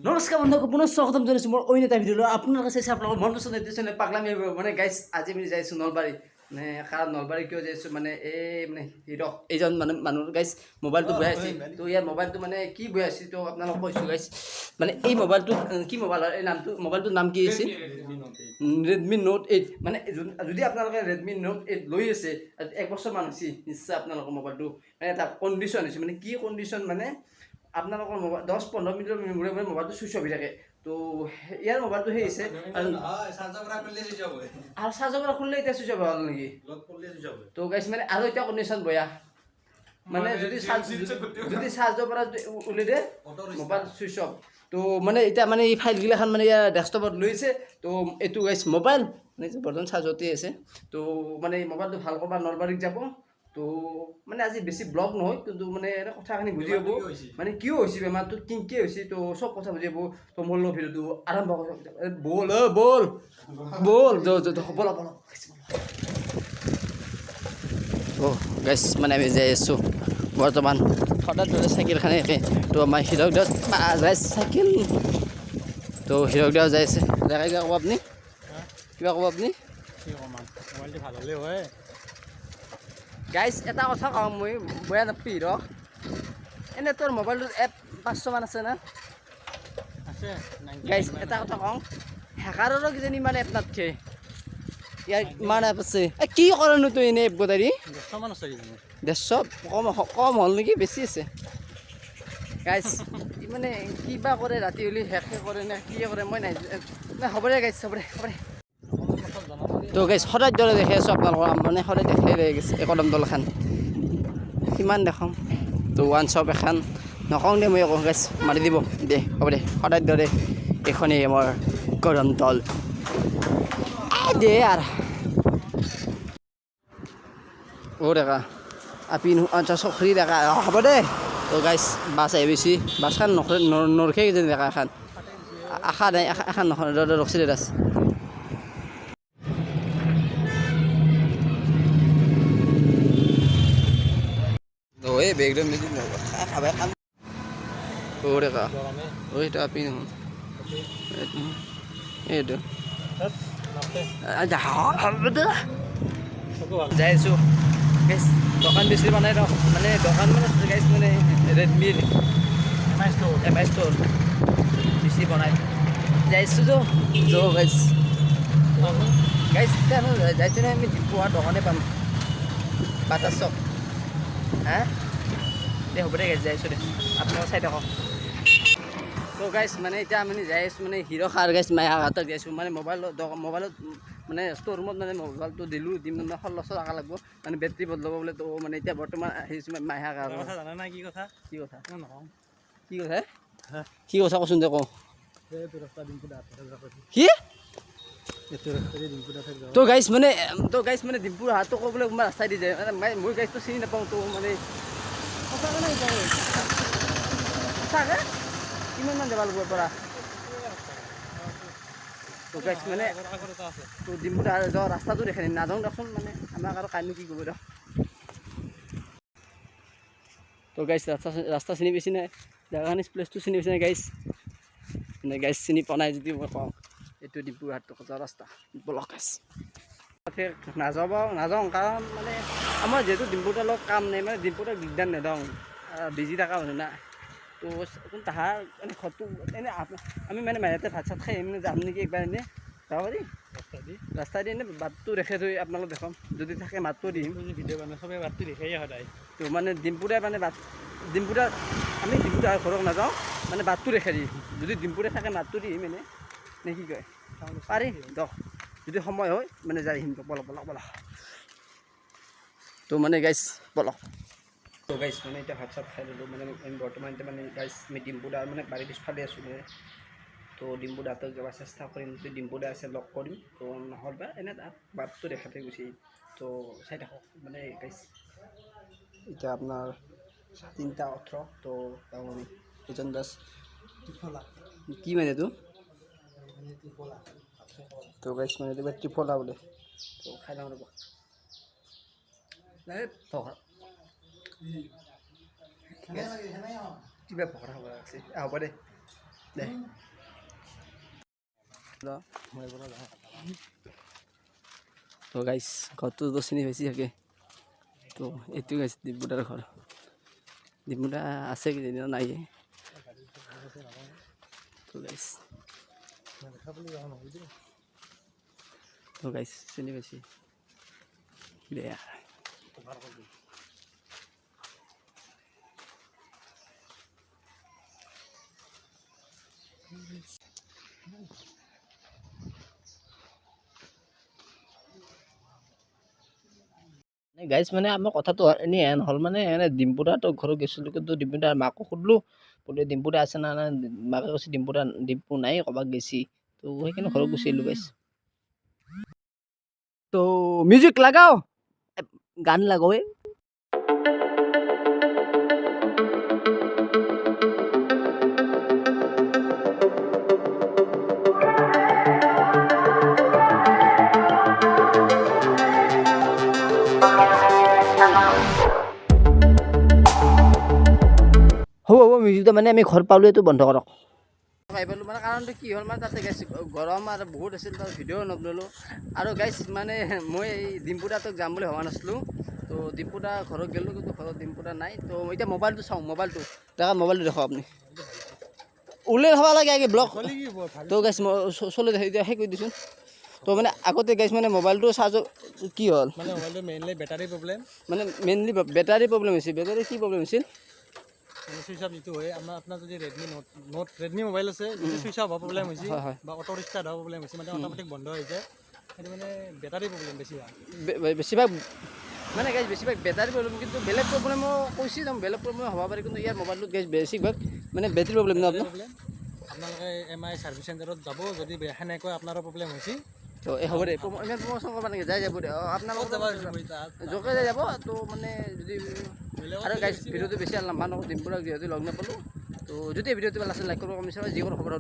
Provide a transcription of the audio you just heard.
নমস্কাৰ বন্ধুসকল, পুনৰ স্বাগতম জনাইছোঁ মোৰ অন্য এটা ভিডিঅ'লৈ। আপোনালোকে চাইছে আপোনালোকৰ মনপচন্দ ইউটিউব চেনেল পাগলামি মানে গাইছ, আজি আমি যাইছোঁ নলবাৰী। মানে কাৰণ নলবাৰী কিয় যাইছোঁ মানে এই মানে হিৰক এইজন মানে মানুহ গাইছ মোবাইলটো বৈ আছে। তো ইয়াৰ মোবাইলটো মানে কি বৈ আছে তো আপোনালোকক কৈছোঁ গাইছ। মানে এই মোবাইলটো কি মোবাইল হয়, এই নামটো মোবাইলটোৰ নাম কি আছিল? Redmi note 8। মানে যদি আপোনালোকে ৰেডমি নোট 8 লৈ আছে, 1 বছৰমান হৈছে নিশ্চয় আপোনালোকৰ মোবাইলটো মানে এটা কণ্ডিশ্যন হৈছে। মানে কি কণ্ডিশ্যন মানে আপোনালোকৰ মোবাইল 10-15 মিনিটৰ মূৰে মূৰে মোবাইলটো চুইচ অফ হৈ থাকে। তো ইয়াৰ মোবাইলটো সেই হৈছে আৰু চাৰ্জৰ পৰা খুলিলে এতিয়া চুইচ অফ হ'ল নেকি? তো গাইছ মানে আৰু এতিয়া কণ্ডিশ্যন বয়া, মানে যদি চাৰ্জৰ পৰা উলিয়াই দিয়ে মোবাইল চুইচ অফ। তো মানে এতিয়া মানে এই ফাইলগিলাখন মানে ইয়াৰ ডেস্কটপত লৈছে। তো এইটো গাইছ মোবাইল মানে বৰ্তমান চাৰ্জতে আছে। তো মানে মোবাইলটো ভাল কৰিব নলবাৰীত যাব। তো মানে আজি বেছি ব্লগ নহয়, কিন্তু মানে কথাখিনি বুজি পাব মানে কিয় হৈছে বেমাৰটো, কিনকে হৈছে। তো চব কথা বুজি পাব। তো মোৰ লগত ভিডিঅ'টো আৰম্ভ কৰোঁ। বল বল বল বল বল। অ' গাইছ মানে আমি যাই আছোঁ বৰ্তমান সদায় দৰে চাইকেলখানে একে। তো আমাৰ হীৰক দাস গাইছ চাইকেল। তো হীৰক দাস যাই আছে। দেখা কিবা ক'ব আপুনি, কিবা ক'ব আপুনি? মোবাইলটো ভাল হ'লে হয় গাইছ এটা কথা কওঁ, মই বেয়া নাপাবি হিৰক। এনে তোৰ মোবাইলটোত এপ 500 মান আছে না? আছে গাইছ এটা কথা কওঁ, হেকাৰৰো কিজানি ইমান এপ নাথাকে। ইয়াৰ ইমান এপ আছে। কি কৰনো তই এনেই এপ গোটাই 100মান আছে কিজানি। 150 কম হ'ল নেকি? বেছি আছে গাইছ। মানে কিবা কৰে ৰাতি হ'লে হেকে কৰে নে কি কৰে মই নাই। হ'ব দে গাইছ, হ'ব দে। তো গাইছ সদায় দৰে দেখি আছোঁ আপোনালোকৰ, মানে সদায় দেখাই ৰৈ গৈছে এই কদম দলখান কিমান দেখাম। তো ওৱান শ্বপ এখন নকওঁ দে, মই আকৌ গাইছ মাৰি দিব দে। হ'ব দে, সদায় দৰে এইখনেই আমাৰ কদম দল দে আৰু অ' ডেকা আপি আচ্ছা চখৰি ডেকা হ'ব দে। তো গাইছ বাছ আহি গৈছে, বাছখন নৰখে কিজানি ডেকা এখন আশা নাই, এখন নহয় ৰখছি দে দাস। এই বেগটো মেজি খাবাই খাম। অ' ডেকা অ' সেইটো আপি নহয়, এইটো যাই আছোঁ গাইছ। দোকান বেছি বনাই ৰ, মানে দোকান মানে গাইছ মানে ৰেডমিৰ MI ষ্ট'ৰ বেছি বনাই যাইছোঁ গাইছ। গাইছ যাইছোঁ নহয় আমি ডিপুৱাৰ দোকানে পাম, বাটাৰ চক। হা দে হ'ব দে গাইছ, যাই আছোঁ দে, আপোনালোকে চাই থাকক। তো গাইছ মানে এতিয়া আমি যাই আছোঁ মানে হিৰক আৰু গাইছ মায়াহাটত যাই আছোঁ। মানে মোবাইলত মানে ষ্ট'ৰ ৰুমত মানে মোবাইলটো দিলোঁ, দিম মানে 1600 টকা লাগিব, মানে বেটেৰী বদলাব বোলে। তো মানে এতিয়া বৰ্তমান আহিছোঁ মায়াহাট। কথা জানা নাই কি কথা? কি কথা নকওঁ। কি কথা কি কথা কচোন দে কওঁ। কি তো গাইছ মানে ডিম্পুৰ হাতটো ক'বলৈ কোনোবা ৰাস্তাই দি যায়, মই গাইছটো চিনি নাপাওঁ। তো মানে সঁচাকৈ নাই সঁচাকৈ কিমানমান যাব লাগিব পৰা। তো গাইছ মানে তো ডিম্পুৰ যোৱা ৰাস্তাটো দেখে নাযাওঁ দেচোন, মানে আমাক আৰু কাইনো কি কৰিব দিয়ক। তো গাইছ ৰাস্তা চিনি পাইছি নাই, জেগাখিনি প্লেচটো চিনি পাইছি নাই গাইছ? মানে গাইছ চিনি পোৱা নাই যদি মই কওঁ, এইটো ডিব্ৰুৰ হাটটো যোৱা ৰাস্তা বলক গাইছ। নাযাওঁ কাৰণ মানে আমাৰ যিহেতু ডিম্পুৰ লগত কাম নাই, মানে ডিম্পুৰ দিগদাৰ নিদিওঁ, বিজি থকা মানুহ না। তো তাহাৰ মানে ঘৰটো এনেই আমি মানে মাহতে ভাত চাত খাই আহিম, যাম নেকি একবাৰ এনেই যাব পাৰি ৰাস্তা দি এনেই বাটটো দেখে থৈ আপোনালোক দেখোন, যদি থাকে মাতটো দিম। ভিডিঅ' বনাই চবেই বাটটো দেখেই সদায়। তো মানে ডিম্পুৰে মানে ডিম্পুৰে আমি ডিম্পুৰে ঘৰক নাযাওঁ, মানে বাটটো দেখে দিম। যদি ডিম্পুৰে থাকে মাতটো দিম এনেই নে কি কয়? পাৰি দক, যদি সময় হয় মানে যাই আহিম। বলক। তো মানে গাইছ বলক। তো গাইছ মানে এতিয়া ভাত চাত খাই ল'লোঁ, মানে আমি বৰ্তমান এতিয়া মানে গাইছ আমি ডিম্পুদাৰ মানে বাৰীৰ পিছফালে আছোঁ মানে। তো ডিম্পুদাৰ তাত যাব চেষ্টা কৰিম, যদি ডিম্পুদা আছে লগ কৰিম। তো নহ'লে এনে তাত বাটটো দেখাতে গুচি আহিম। তো চাই থাকক মানে গাইছ। এতিয়া আপোনাৰ 3:18। তো আমি কিজন দাস কি মানে এইটো? তো গাইছ মানে এইটো ত্ৰিফলা বোলে। তো খাই লওঁ ৰ'ব। কিবা ভকৰা হ'ব লাগছে, হ'ব দে। দে তো গাইছ ঘৰটো চিনি পাইছি চাগে তো এইটো গাইছ ডিম্পুদাৰ ঘৰ ডিম্পুদা আছে কিদিনা নাই তো গাইছ চিনি পাইছি বেয়া গাইজ মানে আমাৰ কথাটো এনেই এন হ'ল মানে এনে ডিম্পুদাটো ঘৰত গৈছিলোঁ কিন্তু ডিম্পুদাৰ মাকো সুধিলোঁ বোলে ডিম্পুদা আছে না নাই মাকে কৈছে ডিম্পু নাই ক'ৰবাত গেছি তো সেইকাৰণে ঘৰত গুচি আহিলোঁ গাইজ তো মিউজিক লাগাও গান লাগাও হ'ব মিউজিকটো মানে আমি ঘৰ পালোঁ এইটো বন্ধ কৰক পাই পালোঁ মানে কাৰণটো কি হ'ল মানে তাতে গাইছ গৰম আৰু বহুত আছিল তাৰ ভিডিঅ' নবনালোঁ আৰু গাইছ মানে মই এই ডিম্পুদাটোক যাম বুলি ভবা নাছিলোঁ তো ডিম্পুদা ঘৰত গ'লোঁ কিন্তু ঘৰত ডিম্পুদা নাই তো এতিয়া মোবাইলটো চাওঁ মোবাইলটো দেখক আপুনি ওলাই খাব লাগে আগে ব্লগ তো গাইছ মই চলি এতিয়া সেই কৰি দিছোঁ তো মানে আগতে গাইছ মানে মোবাইলটো চাৰ্জৰ কি হ'ল মানে মোবাইলটো মেইনলি বেটাৰী প্ৰব্লেম মানে মেইনলি বেটাৰী প্ৰব্লেম হৈছিল বেটাৰী কি প্ৰব্লেম হৈছিল সুইচ অফ যিটো হয় আপোনাৰ যদি ৰেডমি মোবাইল আছে যদি সুইচ অফ হোৱা প্ৰব্লেম হৈছে হয় বা অটো ৰিষ্টাৰ্ট হোৱা প্ৰব্লেম হৈছে মানে অট'মেটিক বন্ধ হৈ যায় সেইটো মানে বেটাৰী প্ৰব্লেম বেছিভাগ মানে গাইজ বেছিভাগ বেটাৰী প্ৰব্লেম কিন্তু বেলেগ প্ৰব্লেমো কৈছে যাম বেলেগ প্ৰব্লেম হ'ব পাৰে কিন্তু ইয়াৰ মোবাইলটোত গাইজ বেছিভাগ মানে বেটাৰী প্ৰব্লেম ন আপোনাৰ আপোনালোকে MI ছাৰ্ভিচ চেণ্টাৰত যাব যদি সেনেকৈ আপোনাৰো প্ৰব্লেম হৈছে তো এই হ'ব দে ইমান প্ৰমোশ্যন কৰিব নেকি যাই যাব দে আপোনালোকে য'কে যাই যাব তো মানে যদি আৰু গাইজ ভিডিঅ'টো বেছি আৰু লম্বা নকৰোঁ ডিম্পুদাক যিহেতু লগ নাপালোঁ তো যদি ভিডিঅ'টো ভাল আছে লাইক কৰিব কমেণ্ট কৰিব যি কৰোঁ খবৰ